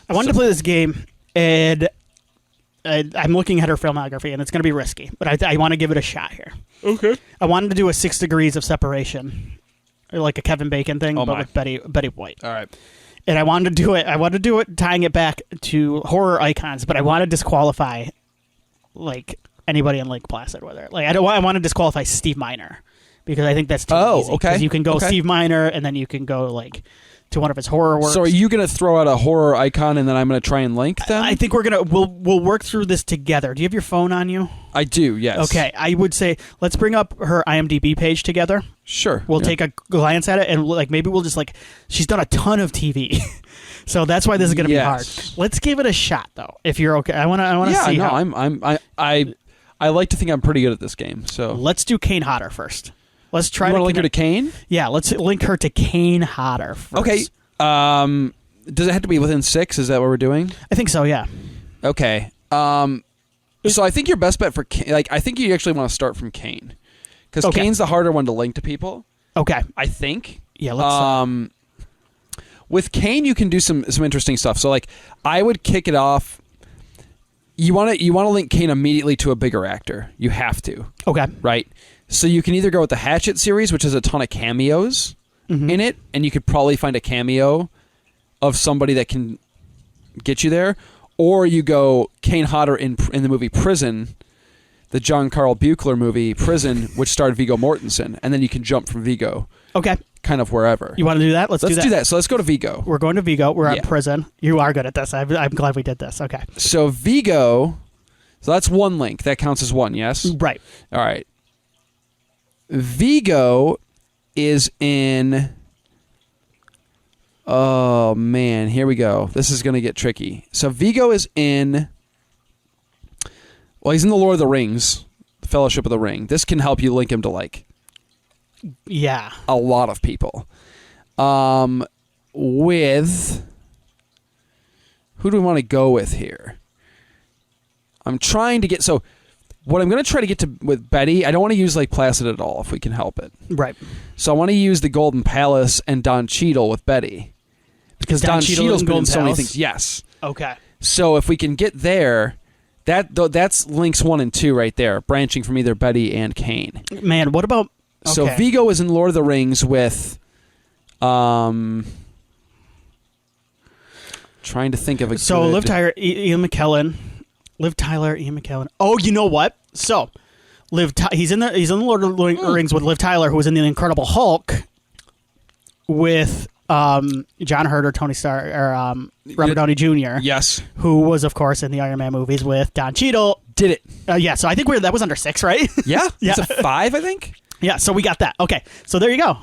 I wanted to play this game, and I'm looking at her filmography, and it's going to be risky, but I want to give it a shot here. Okay. I wanted to do a 6 Degrees of Separation, or like a Kevin Bacon thing, but with Betty White. All right. And I wanted to do it. I wanted to do it tying it back to horror icons, but I want to disqualify like anybody in Lake Placid with her. Like I want to disqualify Steve Miner because I think that's too easy. Okay. Because you can go Steve Miner, and then you can go like to one of his horror works. So are you going to throw out a horror icon, and then I'm going to try and link them? I think we'll work through this together. Do you have your phone on you? I do. Yes. Okay. I would say let's bring up her IMDb page together. Sure. We'll take a glance at it, and like maybe we'll just like she's done a ton of TV. So that's why this is going to be hard. Let's give it a shot, though. If you're okay, I want to see. Yeah, no, I like to think I'm pretty good at this game. So let's do Kane Hodder first. Let's try. You want to link her to Kane? Yeah, let's link her to Kane Hodder first. Okay. Does it have to be within 6? Is that what we're doing? I think so. Yeah. Okay. So I think your best bet for Kane, like I think you actually want to start from Kane because Kane's the harder one to link to people. Okay. I think. Yeah. Let's. With Kane, you can do some interesting stuff. So, like, I would kick it off. You want to link Kane immediately to a bigger actor. You have to. Okay. Right? So you can either go with the Hatchet series, which has a ton of cameos in it, and you could probably find a cameo of somebody that can get you there, or you go Kane Hodder in the movie Prison, the John Carl Buechler movie Prison, which starred Viggo Mortensen, and then you can jump from Viggo. Okay. Kind of wherever. You want to do that? Let's do that. So let's go to Viggo. We're going to Viggo. We're at Prison. You are good at this. I'm glad we did this. Okay. So Viggo, so that's one link. That counts as one, yes? Right. All right. Viggo is in... Oh, man. Here we go. This is going to get tricky. So Viggo is in... Well, he's in The Lord of the Rings, The Fellowship of the Ring. This can help you link him to, like... Yeah. A lot of people. With... Who do we want to go with here? I'm trying to get... So, what I'm going to try to get to with Betty, I don't want to use Lake Placid at all, if we can help it. Right. So, I want to use the Golden Palace and Don Cheadle with Betty. Because Don Cheadle's been in so many things. Yes. Okay. So, if we can get there... That's links 1 and 2 right there, branching from either Betty and Kane. Man, what about... Okay. So Viggo is in Lord of the Rings with... trying to think of a So good... Liv Tyler, Ian McKellen. Liv Tyler, Ian McKellen. Oh, you know what? So, he's in the Lord of the Rings with Liv Tyler, who was in The Incredible Hulk with... John Hurt or Tony Stark or Robert Downey Jr. Yes, who was of course in the Iron Man movies with Don Cheadle. Did it? Yeah. So I think that was under 6, right? Yeah. Yeah. It's a 5, I think. Yeah. So we got that. Okay. So there you go.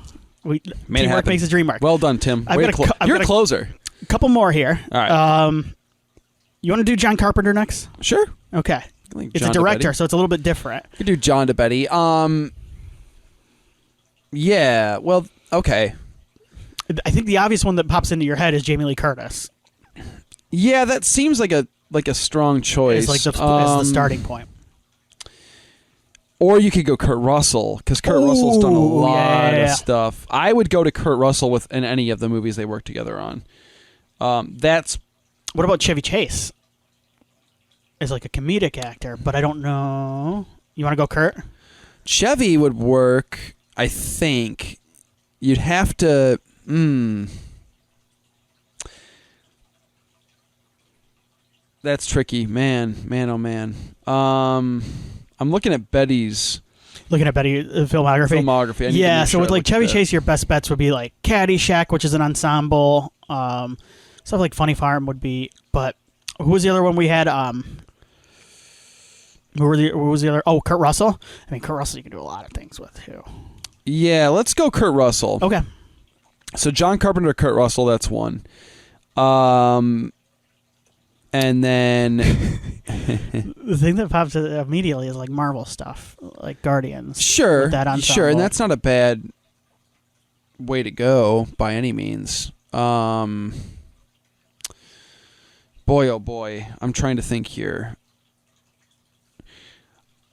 Teamwork makes a dream work. Well done, Tim. You're a closer. A couple more here. All right. You want to do John Carpenter next? Sure. Okay. It's a director, so it's a little bit different. You could do John to Betty. Yeah. Well. Okay. I think the obvious one that pops into your head is Jamie Lee Curtis. Yeah, that seems like a strong choice. It's like the starting point. Or you could go Kurt Russell, because Kurt Russell's done a lot of stuff. I would go to Kurt Russell in any of the movies they work together on. What about Chevy Chase? As like a comedic actor, but I don't know. You want to go Kurt? Chevy would work, I think. You'd have to... That's tricky. Man, oh man. I'm looking at Betty's... Looking at Betty's filmography. Yeah, so with like Chevy Chase, your best bets would be like Caddyshack, which is an ensemble. Stuff like Funny Farm would be... But who was the other one we had? Who was the other? Oh, Kurt Russell. I mean, Kurt Russell you can do a lot of things with, too. Yeah, let's go Kurt Russell. Okay. So John Carpenter, Kurt Russell, that's one. And then... the thing that pops immediately is like Marvel stuff, like Guardians. Sure, with that ensemble. Sure, and that's not a bad way to go by any means. Boy, oh boy, I'm trying to think here.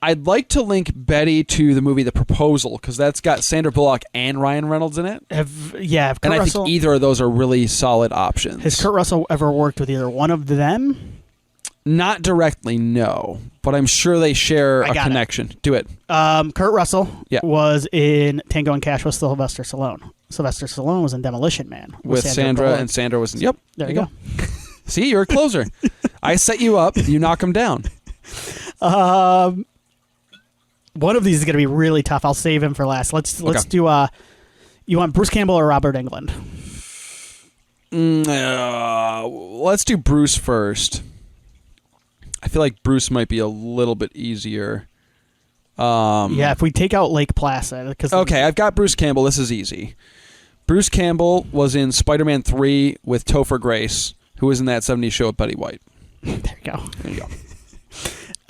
I'd like to link Betty to the movie The Proposal because that's got Sandra Bullock and Ryan Reynolds in it. Kurt and I Russell, think either of those are really solid options. Has Kurt Russell ever worked with either one of them? Not directly, no. But I'm sure they share a connection. Do it. Kurt Russell was in Tango and Cash with Sylvester Stallone. Sylvester Stallone was in Demolition Man with Sandra Bullock. And Sandra was in... Yep. There you go. See, you're a closer. I set you up. You knock them down. One of these is going to be really tough. I'll save him for last. Let's do. You want Bruce Campbell or Robert Englund? Let's do Bruce first. I feel like Bruce might be a little bit easier. If we take out Lake Placid. Okay, I've got Bruce Campbell. This is easy. Bruce Campbell was in Spider-Man 3 with Topher Grace, who was in that 70s show with Betty White. There you go.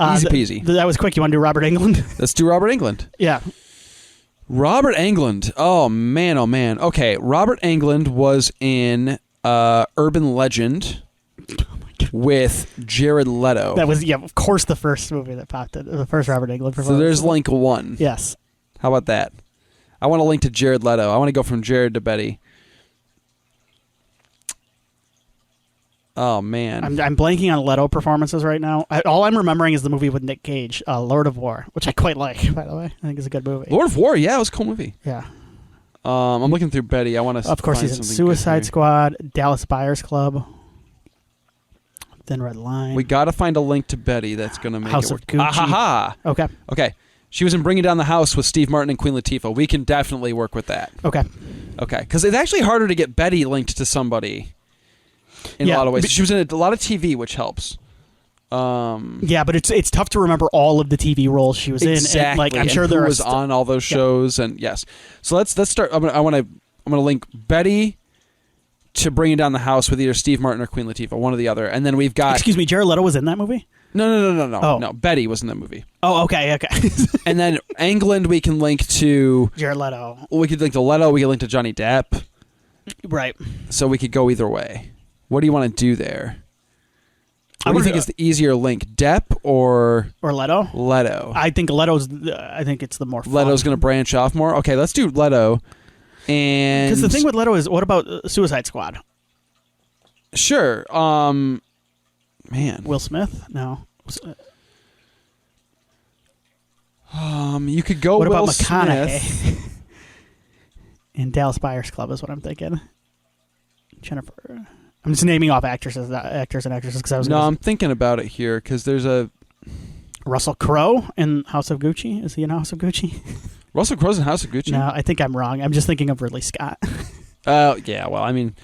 Easy peasy. That was quick. You want to do Robert Englund? Let's do Robert Englund. Yeah. Robert Englund. Oh, man. Okay, Robert Englund was in Urban Legend with Jared Leto. That was, of course, the first movie that popped in. The first Robert Englund performance. So there's link 1. Yes. How about that? I want to link to Jared Leto. I want to go from Jared to Betty. Oh, man. I'm blanking on Leto performances right now. All I'm remembering is the movie with Nick Cage, Lord of War, which I quite like, by the way. I think it's a good movie. Lord of War, yeah, it was a cool movie. Yeah. I'm looking through Betty. I want to. Of course, he's in Suicide Squad, Dallas Buyers Club, Thin Red Line. We got to find a link to Betty that's going to make House it work. of Gucci. Ha. Okay. She was in Bringing Down the House with Steve Martin and Queen Latifah. We can definitely work with that. Okay. Because it's actually harder to get Betty linked to somebody in a lot of ways. She was in a lot of TV, which helps. But it's tough to remember all of the TV roles she was in. Exactly. And, I'm sure there was on all those shows, and yes. So let's start. I'm gonna link Betty to Bringing Down the House with either Steve Martin or Queen Latifah, one or the other, and then we've got. Excuse me, Jared Leto was in that movie? No. Oh. No, Betty was in that movie. Oh, okay. And then Englund we can link to Jared Leto. We could link to Leto. We could link to Johnny Depp. Right. So we could go either way. What do you want to do there? What do you think is the easier link, Depp or Leto? Leto. I think Leto's. I think it's the more fun. Leto's going to branch off more. Okay, let's do Leto. And because the thing with Leto is, what about Suicide Squad? Sure. Man, Will Smith? No. You could go. What Will about McConaughey? Smith. In Dallas Buyers Club is what I'm thinking. Jennifer. I'm just naming off actors and actresses because I was. No, I'm thinking about it here because there's a Russell Crowe in House of Gucci. Is he in House of Gucci? Russell Crowe's in House of Gucci. No, I think I'm wrong. I'm just thinking of Ridley Scott. Yeah. Well, I mean,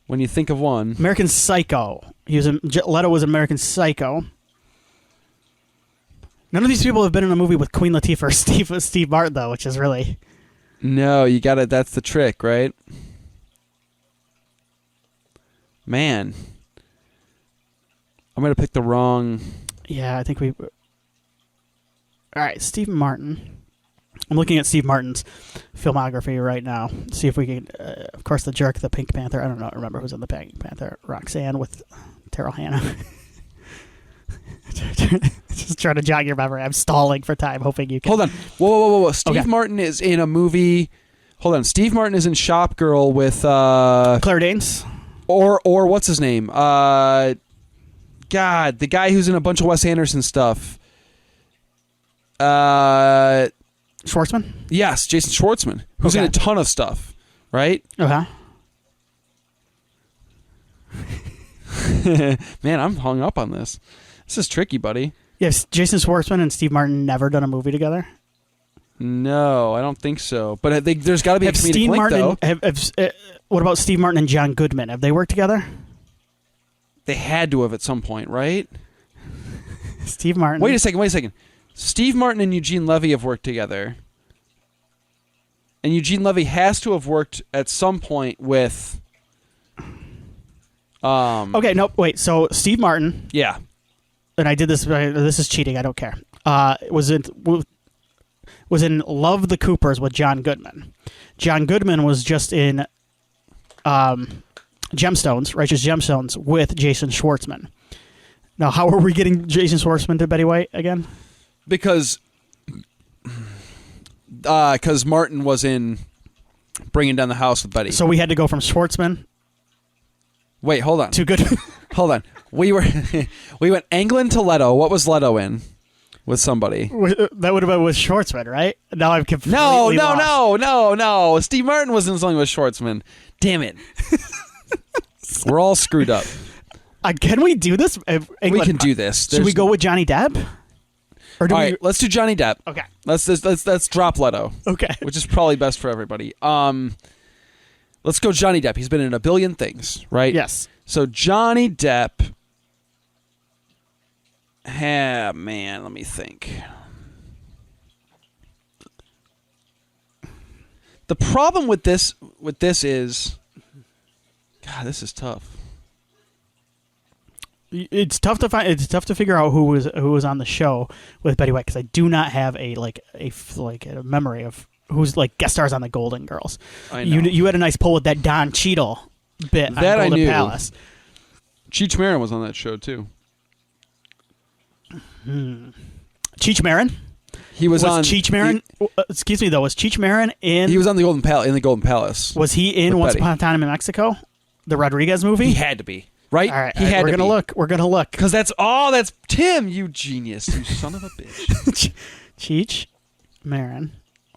when you think of one, American Psycho. Leto was in American Psycho. None of these people have been in a movie with Queen Latifah or Steve Martin, though, which is really. No, you got it. That's the trick, right? Man, I'm going to pick the wrong... Yeah, I think we... All right, Steve Martin. I'm looking at Steve Martin's filmography right now. See if we can... of course, The Jerk, The Pink Panther. I don't know. Remember who's in The Pink Panther. Roxanne with Terrell Hannah. Just trying to jog your memory. I'm stalling for time, hoping you can... Hold on. Whoa. Steve Martin is in a movie... Hold on. Steve Martin is in Shop Girl with... Claire Danes? Or what's his name? God, the guy who's in a bunch of Wes Anderson stuff. Schwartzman? Yes, Jason Schwartzman, who's in a ton of stuff, right? Okay. Man, I'm hung up on this. This is tricky, buddy. Yeah, Jason Schwartzman and Steve Martin never done a movie together? No, I don't think so. But there's got to be a comedic link, though. What about Steve Martin and John Goodman? Have they worked together? They had to have at some point, right? Steve Martin. Wait a second. Steve Martin and Eugene Levy have worked together. And Eugene Levy has to have worked at some point with... Okay, no, wait. So Steve Martin... Yeah. And I did this... This is cheating. I don't care. Was in Love the Coopers with John Goodman. John Goodman was just in Gemstones, Righteous Gemstones, with Jason Schwartzman. Now, how are we getting Jason Schwartzman to Betty White again? Because because Martin was in Bringing Down the House with Betty. So we had to go from Schwartzman. Wait, hold on. Too good. Hold on. We went Englund to Leto. What was Leto in? With somebody. That would have been with Schwartzman, right? Now I'm completely No. Steve Martin was in something with Schwartzman. Damn it. We're all screwed up. Can we do this? We can do this. Should we go with Johnny Depp? Or do all right, let's do Johnny Depp. Okay. Let's drop Leto. Okay. Which is probably best for everybody. Let's go Johnny Depp. He's been in a billion things, right? Yes. So Johnny Depp. Man, let me think. The problem with this is, God, this is tough. It's tough to find. It's tough to figure out who was on the show with Betty White because I do not have a memory of who's like guest stars on the Golden Girls. I know. You had a nice pull with that Don Cheadle bit that on Golden I knew. Palace. Cheech Marin was on that show too. Cheech Marin. He was on Cheech Marin. Excuse me, though. Was Cheech Marin in? He was on the Golden Palace. In the Golden Palace. Was he in Once Betty. Upon a Time in Mexico, the Rodriguez movie? He had to be. Right? All right, he had we're to gonna be. look. We're gonna look because that's Tim. You genius. You son of a bitch. Cheech Marin.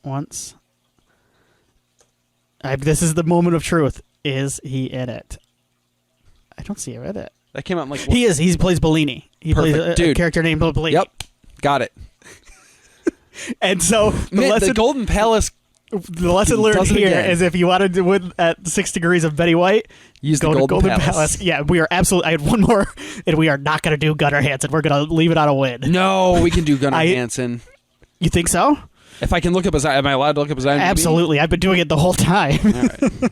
Once. This is the moment of truth. Is he in it? I don't see him in it. That came out in like. He is. He plays Bellini. He Perfect. plays a character named Bellini. Yep. Got it. And so the Golden Palace. The lesson learned here is if you wanted to win at 6 Degrees of Betty White, use go the to Golden Palace. Yeah, we are absolutely. I had one more, and we are not going to do Gunnar Hansen. We're going to leave it on a win. No, we can do Gunnar Hansen. You think so? If I can look up his, am I allowed to look up his IMDb? Absolutely, I've been doing it the whole time. All right.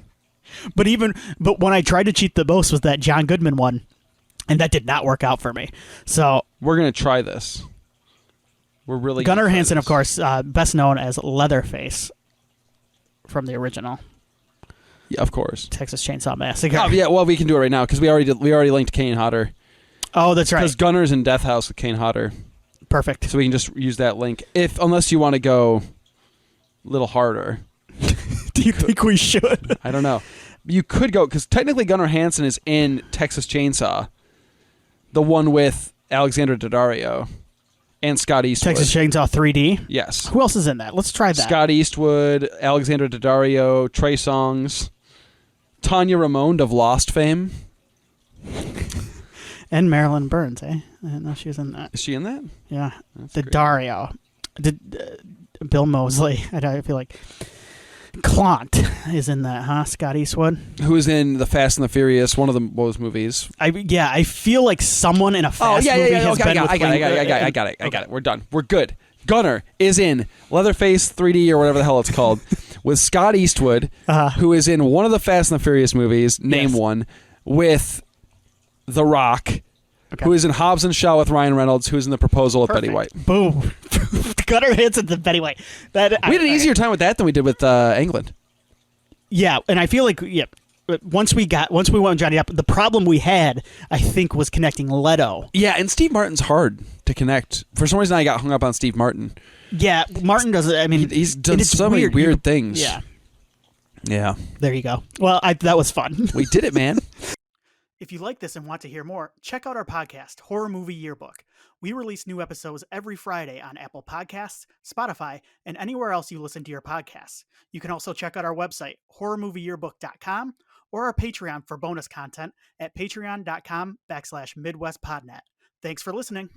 But when I tried to cheat the most was that John Goodman one, and that did not work out for me. So we're going to try this. We're really Gunnar Hansen, of course, best known as Leatherface from the original. Yeah, of course. Texas Chainsaw Massacre. Oh yeah, well we can do it right now because we already linked Kane Hodder. Oh, that's right. Because Gunner's in Death House with Kane Hodder. Perfect. So we can just use that link unless you want to go a little harder. Do you think we should? I don't know. You could go because technically Gunnar Hansen is in Texas Chainsaw, the one with Alexander Daddario and Scott Eastwood. Texas Chainsaw 3D. Yes. Who else is in that? Let's try that. Scott Eastwood, Alexander Daddario, Trey Songz, Tanya Ramone of Lost fame, and Marilyn Burns. I didn't know she was in that. Is she in that? Yeah. That's Daddario. Bill Moseley. I feel like Clont is in that, huh? Scott Eastwood, who is in the Fast and the Furious, one of those movies. I feel like someone in a Fast movie has been with I got it. We're done. We're good. Gunner is in Leatherface 3D or whatever the hell it's called with Scott Eastwood, who is in one of the Fast and the Furious movies. Name one with The Rock. Okay. Who is in Hobbs and Shaw with Ryan Reynolds, who is in The Proposal with Betty White. Boom. Gunnar Hansen the Betty White. We had an easier time with that than we did with Englund. Yeah, and I feel like once we went with Johnny Depp, the problem we had, I think, was connecting Leto. Yeah, and Steve Martin's hard to connect. For some reason, I got hung up on Steve Martin. Yeah, Martin does it. I mean, he's done so many weird things. Yeah. Yeah. There you go. Well, that was fun. We did it, man. If you like this and want to hear more, check out our podcast, Horror Movie Yearbook. We release new episodes every Friday on Apple Podcasts, Spotify, and anywhere else you listen to your podcasts. You can also check out our website, horrormovieyearbook.com, or our Patreon for bonus content at patreon.com/MidwestPodnet. Thanks for listening.